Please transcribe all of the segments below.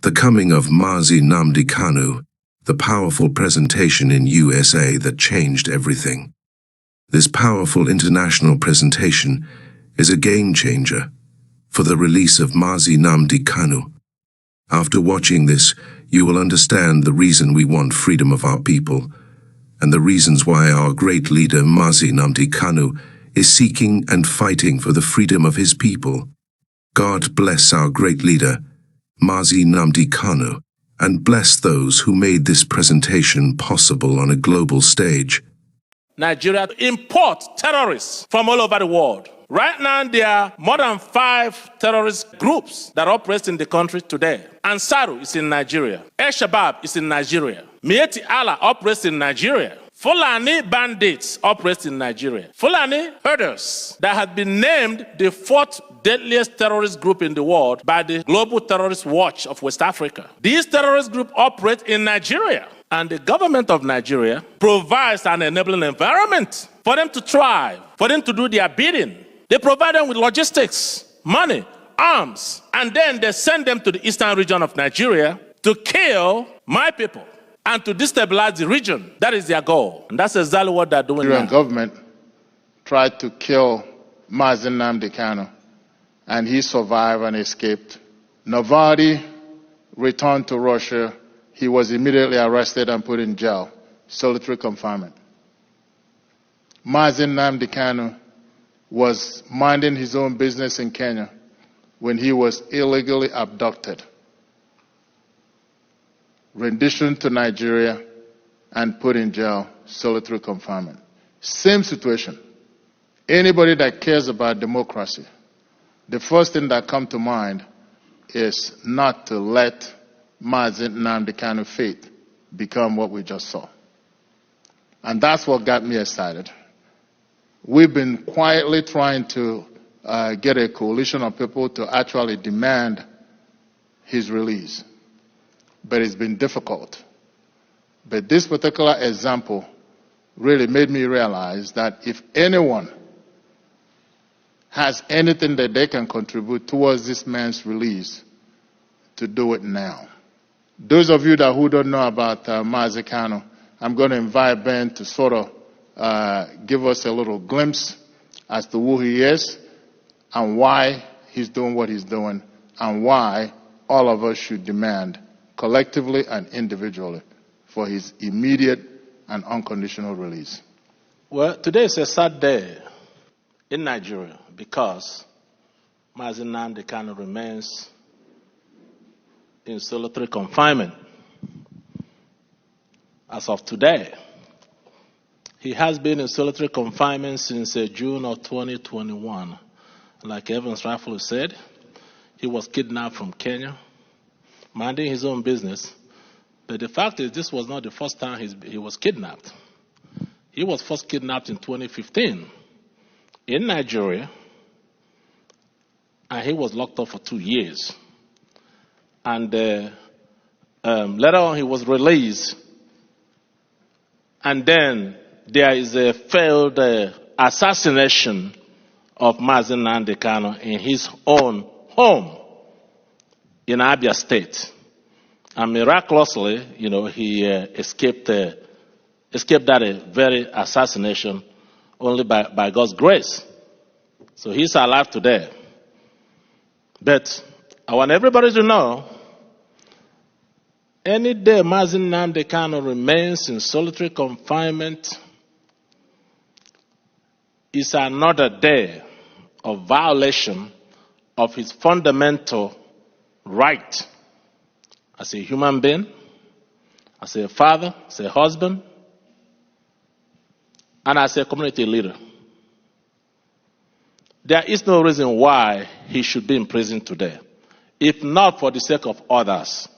The coming of Mazi Nnamdi Kanu, the powerful presentation in USA that changed everything. This powerful international presentation is a game changer for the release of Mazi Nnamdi Kanu. After watching this, you will understand the reason we want freedom of our people, and the reasons why our great leader Mazi Nnamdi Kanu is seeking and fighting for the freedom of his people. God bless our great leader, Mazi Nnamdi Kanu, and bless those who made this presentation possible on a global stage. Nigeria import terrorists from all over the world. Right now, there are more than 5 terrorist groups that operate in the country today. Ansaru is in Nigeria. El-Shabaab is in Nigeria. Mieti Allah operates in Nigeria. Fulani bandits operate in Nigeria. Fulani herders that have been named the 4th deadliest terrorist group in the world by the Global Terrorist Watch of West Africa. These terrorist groups operate in Nigeria, and the government of Nigeria provides an enabling environment for them to thrive, for them to do their bidding. They provide them with logistics, money, arms, and then they send them to the eastern region of Nigeria to kill my people and to destabilize the region. That is their goal. And that's exactly what they're doing now. The government tried to kill Mazi Nnamdi Kanu, and he survived and escaped. Navalny returned to Russia. He was immediately arrested and put in jail, solitary confinement. Mazi Nnamdi Kanu was minding his own business in Kenya when he was illegally abducted, renditioned to Nigeria, and put in jail, solitary confinement. Same situation. Anybody that cares about democracy, the first thing that comes to mind is not to let Mazi Nnamdi Kanu fate become what we just saw. And that's what got me excited. We've been quietly trying to get a coalition of people to actually demand his release. But it's been difficult. But this particular example really made me realize that if anyone has anything that they can contribute towards this man's release, to do it now. Those of you who don't know about Mazi Kanu, I'm going to invite Ben to sort of give us a little glimpse as to who he is and why he's doing what he's doing and why all of us should demand collectively and individually for his immediate and unconditional release. Well, today is a sad day in Nigeria because Mazi Nnamdi Kanu remains in solitary confinement. As of today, he has been in solitary confinement since June of 2021. Like Evans rightfully said, he was kidnapped from Kenya, minding his own business. But the fact is, this was not the first time he was kidnapped. He was first kidnapped in 2015 in Nigeria, and he was locked up for 2 years. And later on, he was released. And then there is a failed assassination of Mazi Nnamdi Kanu in his own home in Abia State. And miraculously, he escaped that very assassination only by God's grace. So he's alive today. But I want everybody to know, any day Mazi Nnamdi Kanu remains in solitary confinement is another day of violation of his fundamental right as a human being, as a father, as a husband, and as a community leader. There is no reason why he should be in prison today, if not for the sake of others.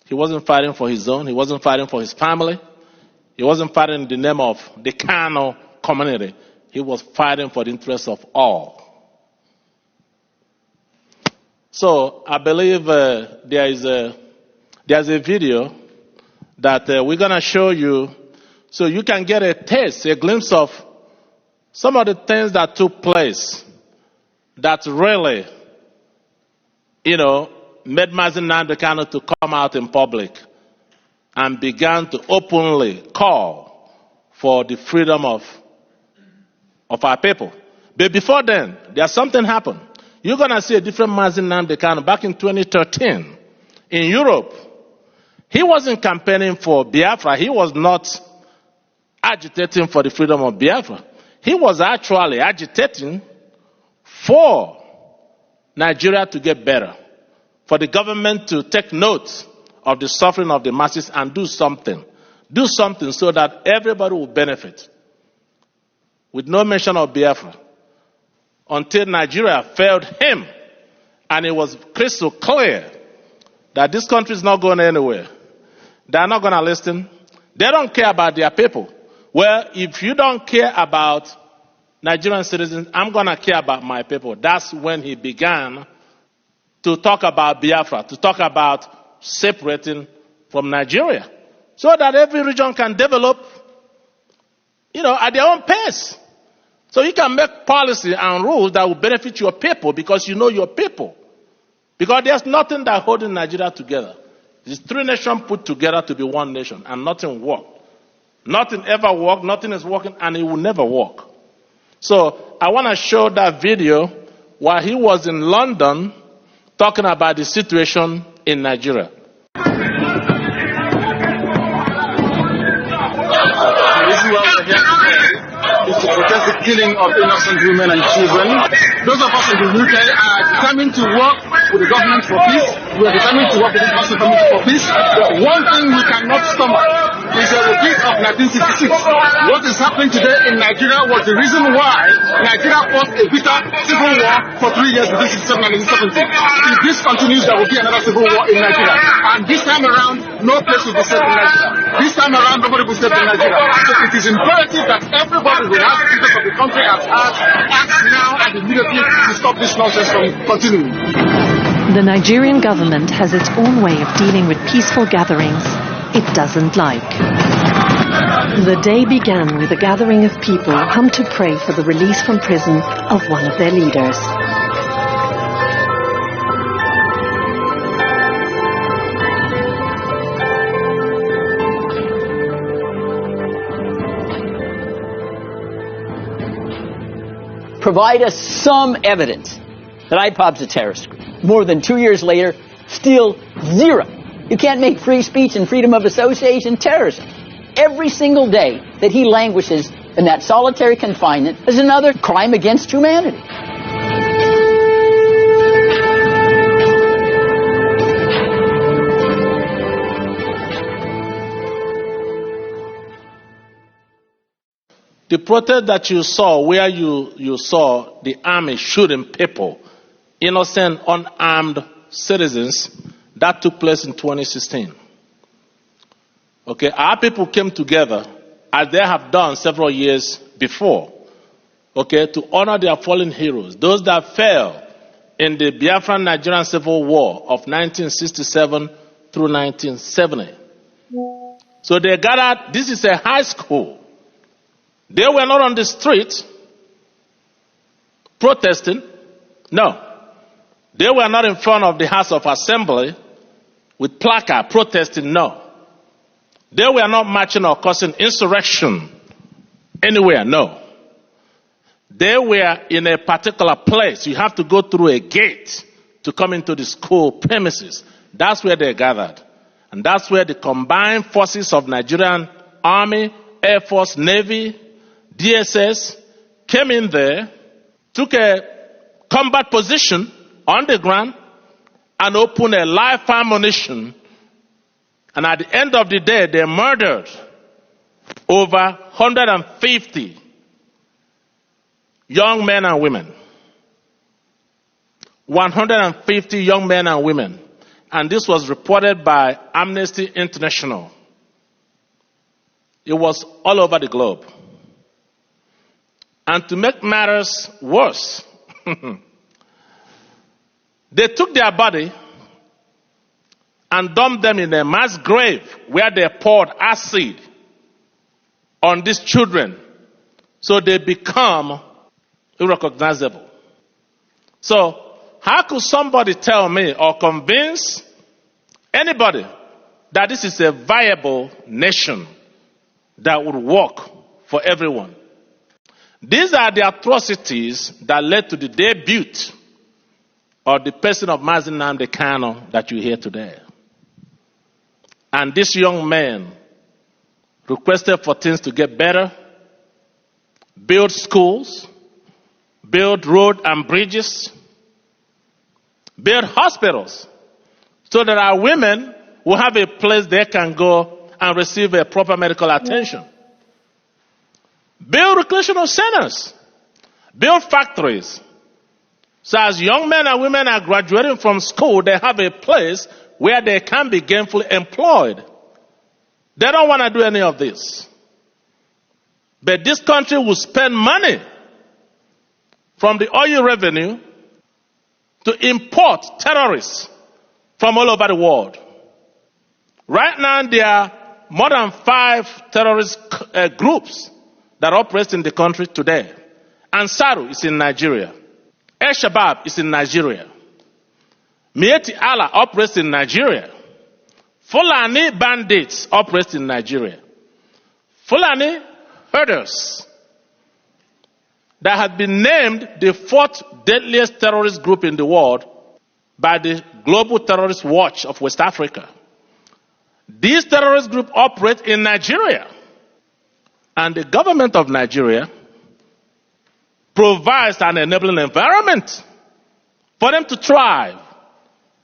He wasn't fighting for his own. He wasn't fighting for his family. He wasn't fighting in the name of the Kanu community. He was fighting for the interests of all. So I believe there's a video that we're going to show you so you can get a taste, a glimpse of some of the things that took place that really, made Mazi Nnamdi Kanu to come out in public and began to openly call for the freedom of our people. But before then, there's something happened. You're going to see a different Mazi Nnamdi Kanu back in 2013 in Europe. He wasn't campaigning for Biafra. He was not agitating for the freedom of Biafra. He was actually agitating for Nigeria to get better, for the government to take note of the suffering of the masses and do something. Do something so that everybody will benefit. With no mention of Biafra. Until Nigeria failed him, and it was crystal clear that this country is not going anywhere. They are not going to listen. They don't care about their people. Well, if you don't care about Nigerian citizens, I'm going to care about my people. That's when he began to talk about Biafra, to talk about separating from Nigeria, so that every region can develop, at their own pace. So you can make policy and rules that will benefit your people because you know your people. Because there's nothing that holding Nigeria together. It's three nations put together to be one nation, and nothing worked. Nothing ever worked, nothing is working, and it will never work. So I want to show that video while he was in London talking about the situation in Nigeria. Is to protest the killing of innocent women and children. Those of us in the UK are determined to work with the government for peace. We are determined to work with the international community for peace. But one thing we cannot stomach is a repeat of 1966. What is happening today in Nigeria was the reason why Nigeria fought a bitter civil war for 3 years between 1967 and 1970. If this continues, there will be another civil war in Nigeria. And this time around, no place will be safe in Nigeria. This time around, nobody will be safe in Nigeria. So it is imperative that everybody who has the interest of the country at heart acts now and immediately to stop this nonsense from continuing. The Nigerian government has its own way of dealing with peaceful gatherings it doesn't like. The day began with a gathering of people come to pray for the release from prison of one of their leaders. Provide us some evidence that IPOB's a terrorist group. More than 2 years later, still zero. You can't make free speech and freedom of association terrorism. Every single day that he languishes in that solitary confinement is another crime against humanity. The protest that you saw, where you saw the army shooting people, innocent, unarmed citizens, that took place in 2016. Okay, our people came together, as they have done several years before, okay, to honor their fallen heroes, those that fell in the Biafran Nigerian Civil War of 1967 through 1970. So they gathered, this is a high school. They were not on the street protesting. No. They were not in front of the House of Assembly with placard protesting. No. They were not marching or causing insurrection anywhere. No. They were in a particular place. You have to go through a gate to come into the school premises. That's where they gathered. And that's where the combined forces of Nigerian Army, Air Force, Navy, DSS came in there, took a combat position on the ground, and opened a live ammunition. And at the end of the day, they murdered over 150 young men and women. 150 young men and women. And this was reported by Amnesty International. It was all over the globe. And to make matters worse, they took their body and dumped them in a mass grave where they poured acid on these children so they become irrecognizable. So how could somebody tell me or convince anybody that this is a viable nation that would work for everyone? These are the atrocities that led to the debut of the person of Mazi Nnamdi Kanu that you hear today. And this young man requested for things to get better, build schools, build roads and bridges, build hospitals, so that our women will have a place they can go and receive a proper medical attention. Build recreational centers, build factories. So as young men and women are graduating from school, they have a place where they can be gainfully employed. They don't want to do any of this. But this country will spend money from the oil revenue to import terrorists from all over the world. Right now, there are more than 5 terrorist groups that operate in the country today. Ansaru is in Nigeria. El-Shabaab is in Nigeria. Mieti Allah operates in Nigeria. Fulani bandits operate in Nigeria. Fulani herders that have been named the 4th deadliest terrorist group in the world by the Global Terrorist Watch of West Africa. These terrorist groups operate in Nigeria. And the government of Nigeria provides an enabling environment for them to thrive,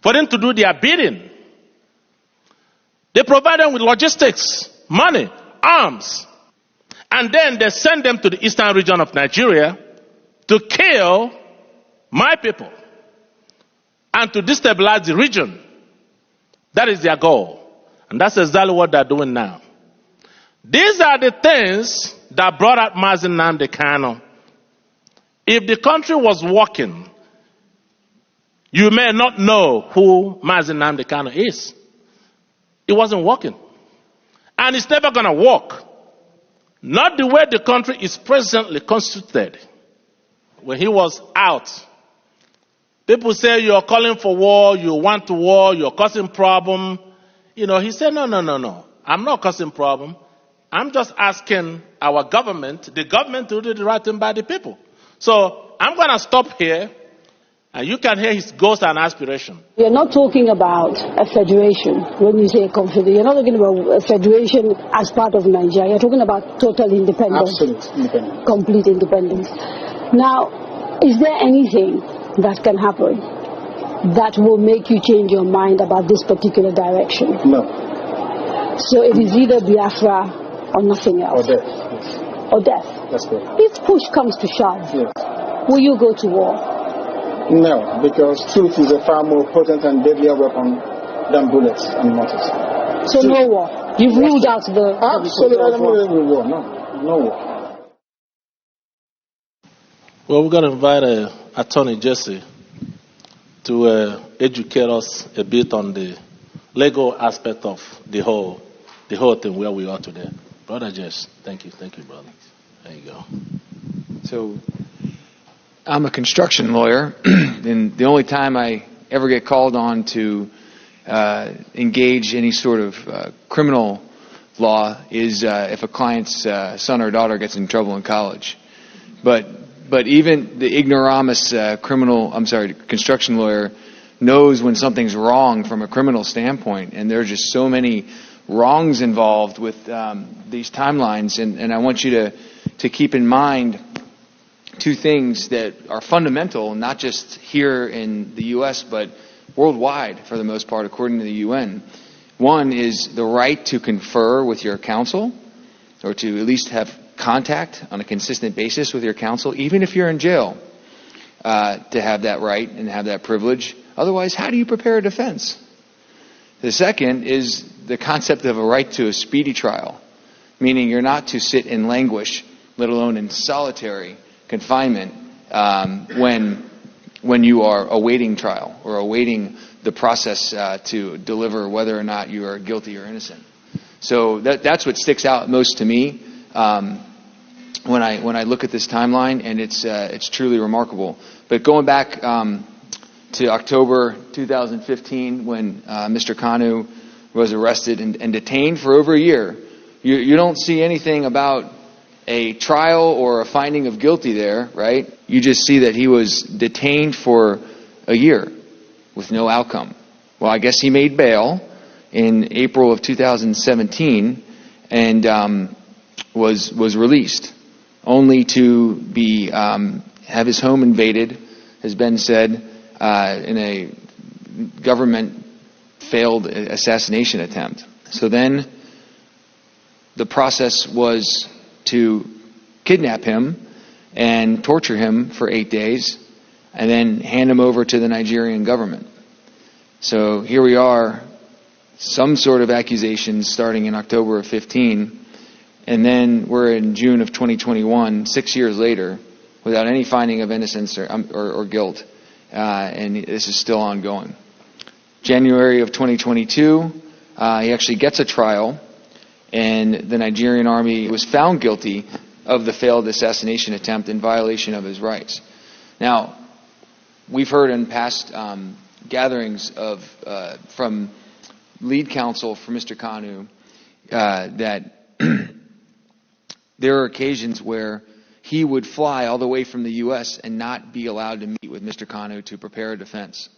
for them to do their bidding. They provide them with logistics, money, arms, and then they send them to the eastern region of Nigeria to kill my people and to destabilize the region. That is their goal. And that's exactly what they're doing now. These are the things that brought out Mazi Nnamdi Kanu. If the country was working, you may not know who Mazi Nnamdi Kanu is. It wasn't working. And it's never going to work. Not the way the country is presently constituted. When he was out, people say you're calling for war, you want to war, you're causing problem. He said, no. I'm not causing problem. I'm just asking our government, the government, to do the right thing by the people. So I'm going to stop here, and you can hear his goals and aspiration. You're not talking about a federation when you say a confederation. You're not talking about a federation as part of Nigeria. You're talking about total independence. Absolute independence. Complete independence. Now, is there anything that can happen that will make you change your mind about this particular direction? No. So it is either Biafra or nothing else? Or death, yes. Or death? That's correct. If push comes to shove, yes, will you go to war? No, because truth is a far more potent and deadlier weapon than bullets and mortars. So truth. No war? You've ruled out the... Absolutely, I don't know war. No war. Well, we're going to invite Attorney Jesse to educate us a bit on the legal aspect of the whole thing where we are today. Brother Jess, thank you, brother. There you go. So, I'm a construction lawyer, and the only time I ever get called on to engage any sort of criminal law is if a client's son or daughter gets in trouble in college. But even the ignoramus construction lawyer knows when something's wrong from a criminal standpoint, and there are just so many wrongs involved with these timelines, and I want you to keep in mind 2 things that are fundamental, not just here in the U.S., but worldwide for the most part, according to the UN. One is the right to confer with your counsel, or to at least have contact on a consistent basis with your counsel, even if you're in jail, to have that right and have that privilege. Otherwise, how do you prepare a defense? The second is the concept of a right to a speedy trial, meaning you're not to sit and languish, let alone in solitary confinement, when you are awaiting trial or awaiting the process to deliver whether or not you are guilty or innocent. So that's what sticks out most to me when I look at this timeline, and it's truly remarkable. But going back to October 2015 when Mr. Kanu was arrested and detained for over a year. You don't see anything about a trial or a finding of guilty there, right? You just see that he was detained for a year with no outcome. Well, I guess he made bail in April of 2017 and was released, only to be have his home invaded, has been said, in a government failed assassination attempt. So then the process was to kidnap him and torture him for 8 days and then hand him over to the Nigerian government. So here we are, some sort of accusations starting in October of 15, and then we're in June of 2021, 6 years later, without any finding of innocence or guilt, and this is still ongoing. January of 2022, he actually gets a trial, and the Nigerian army was found guilty of the failed assassination attempt in violation of his rights. Now, we've heard in past gatherings from lead counsel for Mr. Kanu that there are occasions where he would fly all the way from the U.S. and not be allowed to meet with Mr. Kanu to prepare a defense.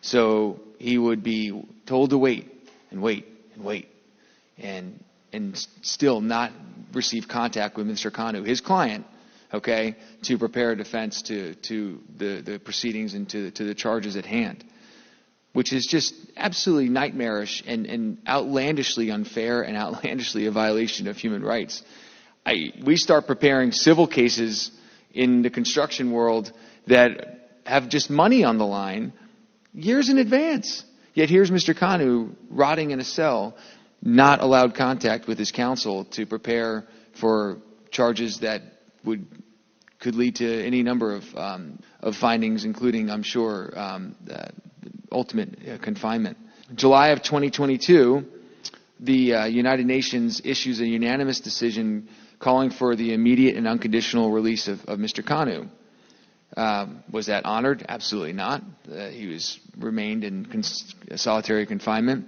So he would be told to wait and wait and wait and still not receive contact with Mr. Kanu, his client, okay, to prepare a defense to the proceedings and to the charges at hand, which is just absolutely nightmarish and outlandishly unfair and outlandishly a violation of human rights. We start preparing civil cases in the construction world that have just money on the line years in advance. Yet here's Mr. Kanu rotting in a cell, not allowed contact with his counsel to prepare for charges that could lead to any number of findings, including, I'm sure, ultimate confinement. July of 2022, the United Nations issues a unanimous decision calling for the immediate and unconditional release of Mr. Kanu. Was that honored? Absolutely not. He remained in solitary confinement.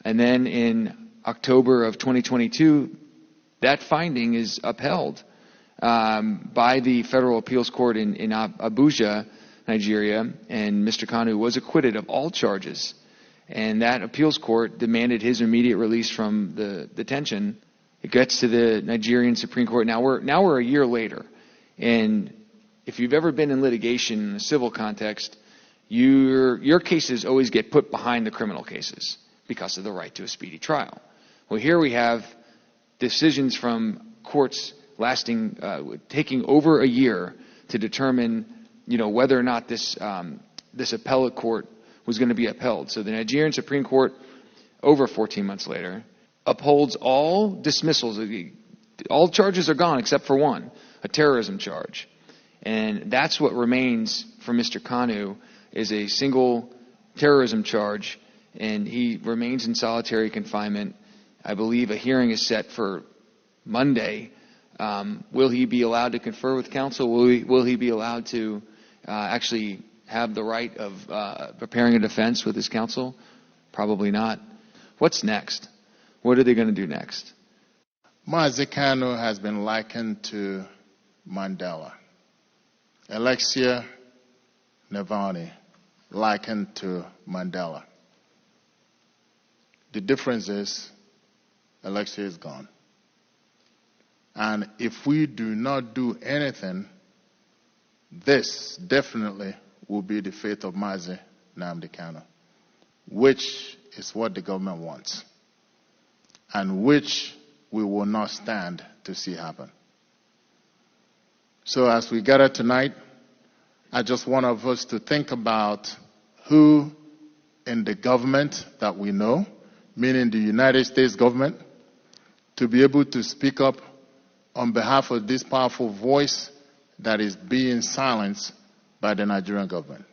And then in October of 2022, that finding is upheld by the Federal Appeals Court in Abuja, Nigeria, and Mr. Kanu was acquitted of all charges. And that appeals court demanded his immediate release from the detention. It gets to the Nigerian Supreme Court. Now we're a year later, and if you've ever been in litigation in a civil context, your cases always get put behind the criminal cases because of the right to a speedy trial. Well, here we have decisions from courts taking over a year to determine, whether or not this appellate court was going to be upheld. So the Nigerian Supreme Court, over 14 months later, upholds all dismissals. All charges are gone except for one, a terrorism charge. And that's what remains for Mr. Kanu, is a single terrorism charge, and he remains in solitary confinement. I believe a hearing is set for Monday. Will he be allowed to confer with counsel? Will he be allowed to actually have the right of preparing a defense with his counsel? Probably not. What's next? What are they going to do next? Mazi Kanu has been likened to Mandela. Alexia Navalny likened to Mandela. The difference is Alexia is gone. And if we do not do anything, this definitely will be the fate of Mazi Nnamdi Kanu, which is what the government wants, and which we will not stand to see happen. So as we gather tonight, I just want us to think about who in the government that we know, meaning the United States government, to be able to speak up on behalf of this powerful voice that is being silenced by the Nigerian government.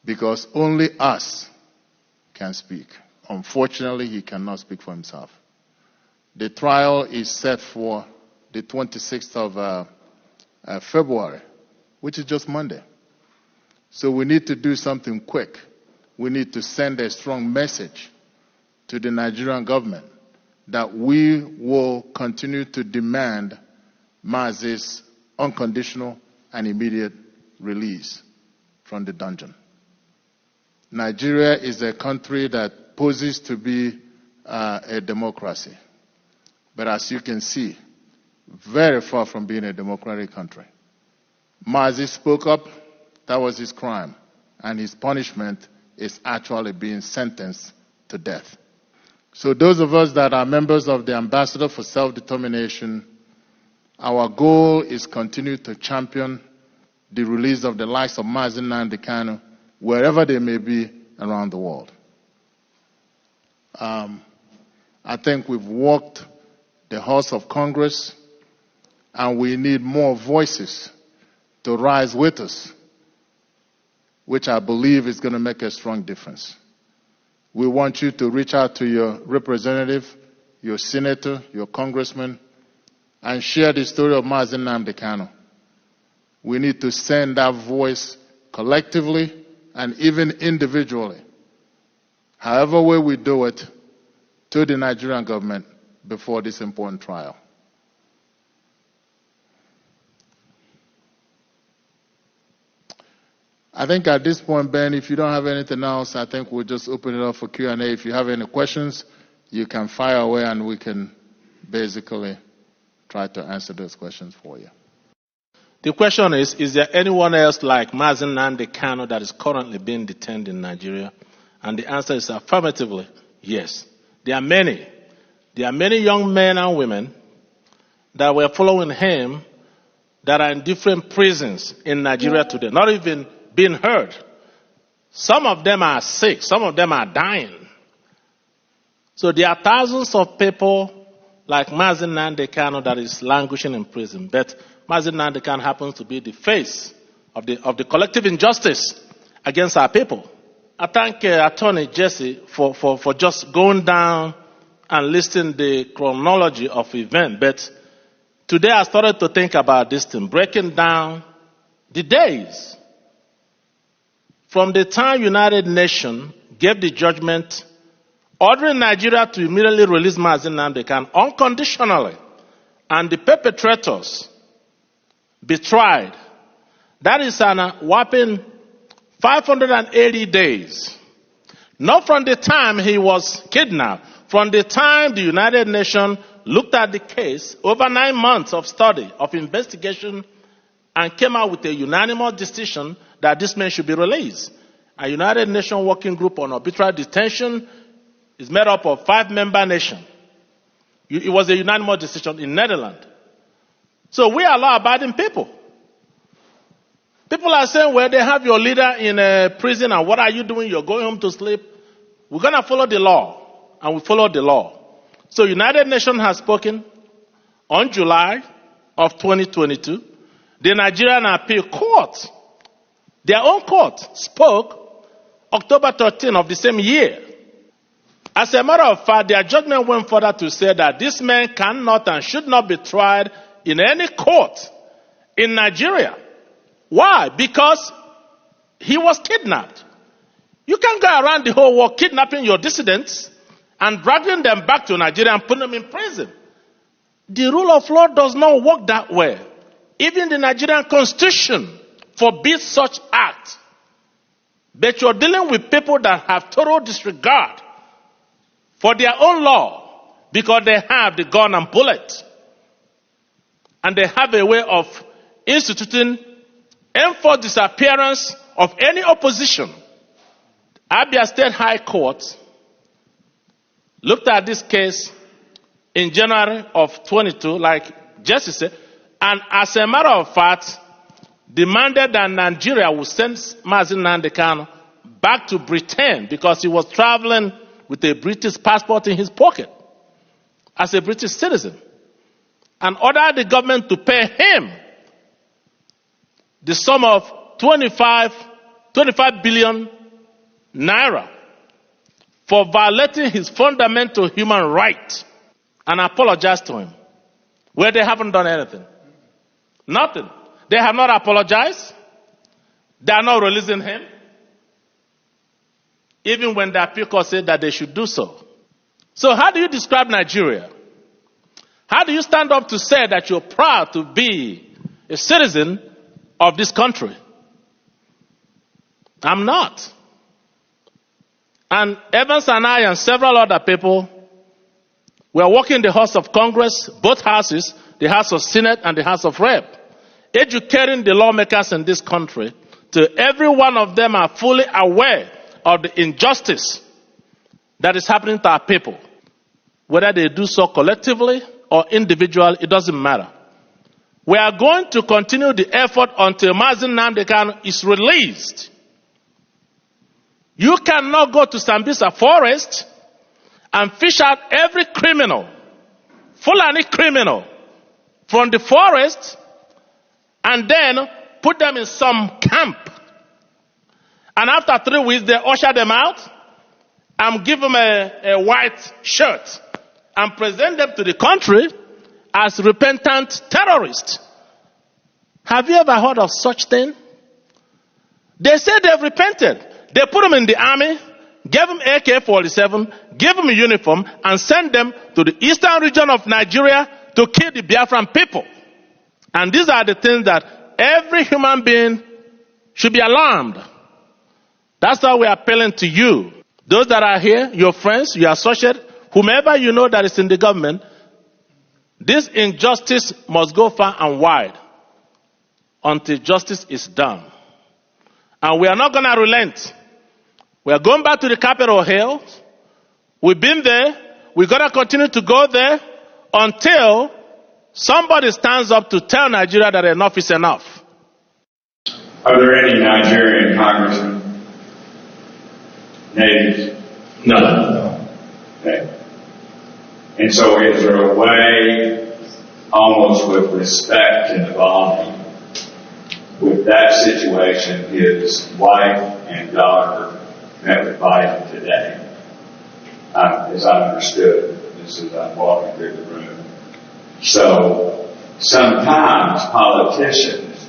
Because only us can speak. Unfortunately, he cannot speak for himself. The trial is set for the 26th of February, which is just Monday. So we need to do something quick. We need to send a strong message to the Nigerian government that we will continue to demand Mazi's unconditional and immediate release from the dungeon. Nigeria is a country that poses to be a democracy. But as you can see, very far from being a democratic country. Mazi spoke up, that was his crime, and his punishment is actually being sentenced to death. So those of us that are members of the Ambassador for Self-Determination, our goal is continue to champion the release of the likes of Mazi Nnamdi Kanu, wherever they may be around the world. I think we've walked the halls of Congress, and we need more voices to rise with us, which I believe is going to make a strong difference. We want you to reach out to your representative, your senator, your congressman, and share the story of Mazi Nnamdi Kanu. We need to send that voice collectively and even individually, however way we do it, to the Nigerian government before this important trial. I think at this point, Ben, if you don't have anything else, I think we'll just open it up for Q&A. If you have any questions, you can fire away and we can basically try to answer those questions for you. The question is there anyone else like Mazi Nnamdi Kanu that is currently being detained in Nigeria? And the answer is affirmatively, yes. There are many. There are many young men and women that were following him that are in different prisons in Nigeria today, not even being heard. Some of them are sick. Some of them are dying. So there are thousands of people like Mazi Nnamdi Kanu that is languishing in prison. But Mazi Nnamdi Kanu happens to be the face of the collective injustice against our people. I thank Attorney Jesse for just going down and listing the chronology of events. But today I started to think about this thing, breaking down the days from the time United Nations gave the judgment ordering Nigeria to immediately release Mazi Nnamdi Kanu unconditionally, and the perpetrators be tried. That is a whopping 580 days. Not from the time he was kidnapped, from the time the United Nations looked at the case, over 9 months of study, of investigation, and came out with a unanimous decision that this man should be released. A United Nations working group on arbitrary detention is made up of 5-member nations. It was a unanimous decision in Netherlands. So we are law-abiding people. People are saying, well, they have your leader in a prison, and what are you doing? You're going home to sleep. We're going to follow the law, and we follow the law. So United Nations has spoken on July of 2022. The Nigerian Appeal Court, their own court, spoke October 13 of the same year. As a matter of fact, their judgment went further to say that this man cannot and should not be tried in any court in Nigeria. Why? Because he was kidnapped. You can't go around the whole world kidnapping your dissidents and dragging them back to Nigeria and putting them in prison. The rule of law does not work that way. Even the Nigerian Constitution forbids such acts. But you're dealing with people that have total disregard for their own law because they have the gun and bullet. And they have a way of instituting enforced disappearance of any opposition. Abia State High Court looked at this case in January of 22, like Jesse said, and as a matter of fact, demanded that Nigeria would send Mazi Nnamdi Kanu back to Britain because he was traveling with a British passport in his pocket as a British citizen, and ordered the government to pay him the sum of 25 billion naira for violating his fundamental human right, and apologize to him. Where they haven't done anything. Nothing. They have not apologized. They are not releasing him, even when the appeal court said that they should do so. So how do you describe Nigeria? How do you stand up to say that you're proud to be a citizen of this country? I'm not. And Evans and I and several other people were working in the House of Congress, both houses, the House of Senate and the House of Rep, educating the lawmakers in this country till every one of them are fully aware of the injustice that is happening to our people. Whether they do so collectively or individually, it doesn't matter. We are going to continue the effort until Mazi Nnamdi Kanu is released. You cannot go to Sambisa Forest and fish out every criminal, Fulani criminal, from the forest and then put them in some camp. And after 3 weeks, they usher them out and give them a white shirt and present them to the country as repentant terrorists. Have you ever heard of such thing? They say they've repented. They put them in the army, gave them AK-47, gave them a uniform, and sent them to the eastern region of Nigeria to kill the Biafran people. And these are the things that every human being should be alarmed. That's why we are appealing to you. Those that are here, your friends, your associates, whomever you know that is in the government, this injustice must go far and wide until justice is done. And we are not going to relent. We are going back to the Capitol Hill. We've been there. We're going to continue to go there until somebody stands up to tell Nigeria that enough is enough. Are there any Nigerian congressmen? Natives? No. Okay. And so is there a way, almost with respect and evolving, with that situation, his wife and daughter met with Biden today? As I understood, this is I'm walking through the room. So sometimes politicians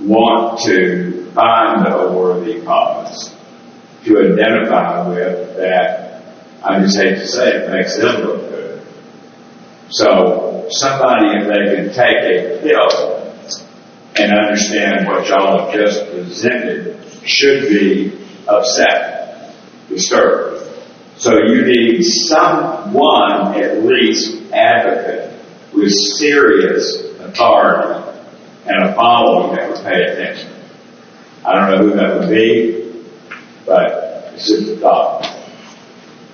want to find a worthy cause to identify with that, I just hate to say it, makes them look good. So somebody, if they can take a pill and understand what y'all have just presented, should be upset, disturbed. So you need someone, at least advocate, with serious authority and a following that would pay attention. I don't know who that would be, but it's just a thought.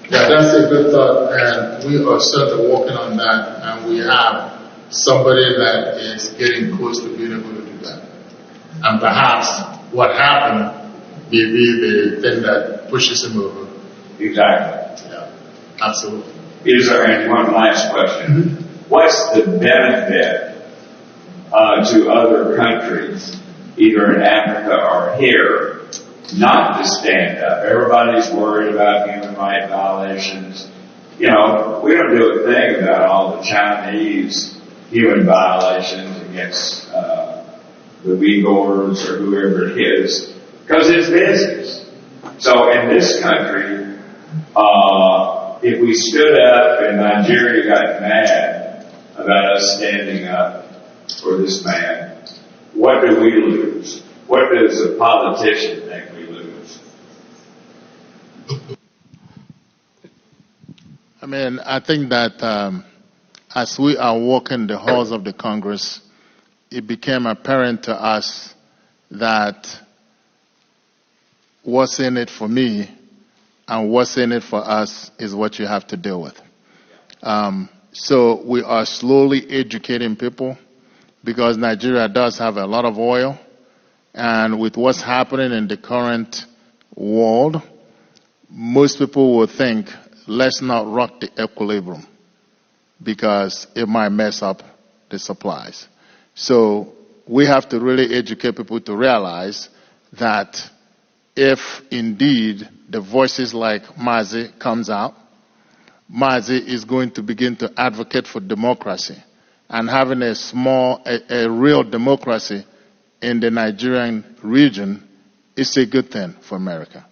Yeah, that's a good thought, and we are certainly working on that, and we have somebody that is getting close to being able to do that. And perhaps what happened may be the thing that pushes him over. Exactly. Yeah, absolutely. Is there, and one last question, what's the benefit to other countries, either in Africa or here, not to stand up? Everybody's worried about human rights violations. You know, we don't do a thing about all the Chinese human violations against the Uyghurs or whoever it is, because it's business. So in this country, if we stood up and Nigeria got mad about us standing up for this man, what do we lose? What does a politician think we lose? I mean, I think that as we are walking the halls of the Congress, it became apparent to us that what's in it for me and what's in it for us is what you have to deal with. So we are slowly educating people because Nigeria does have a lot of oil. And with what's happening in the current world, most people will think, let's not rock the equilibrium because it might mess up the supplies. So we have to really educate people to realize that if indeed the voices like Mazi comes out, Mazi is going to begin to advocate for democracy and having a real democracy in the Nigerian region it's a good thing for America.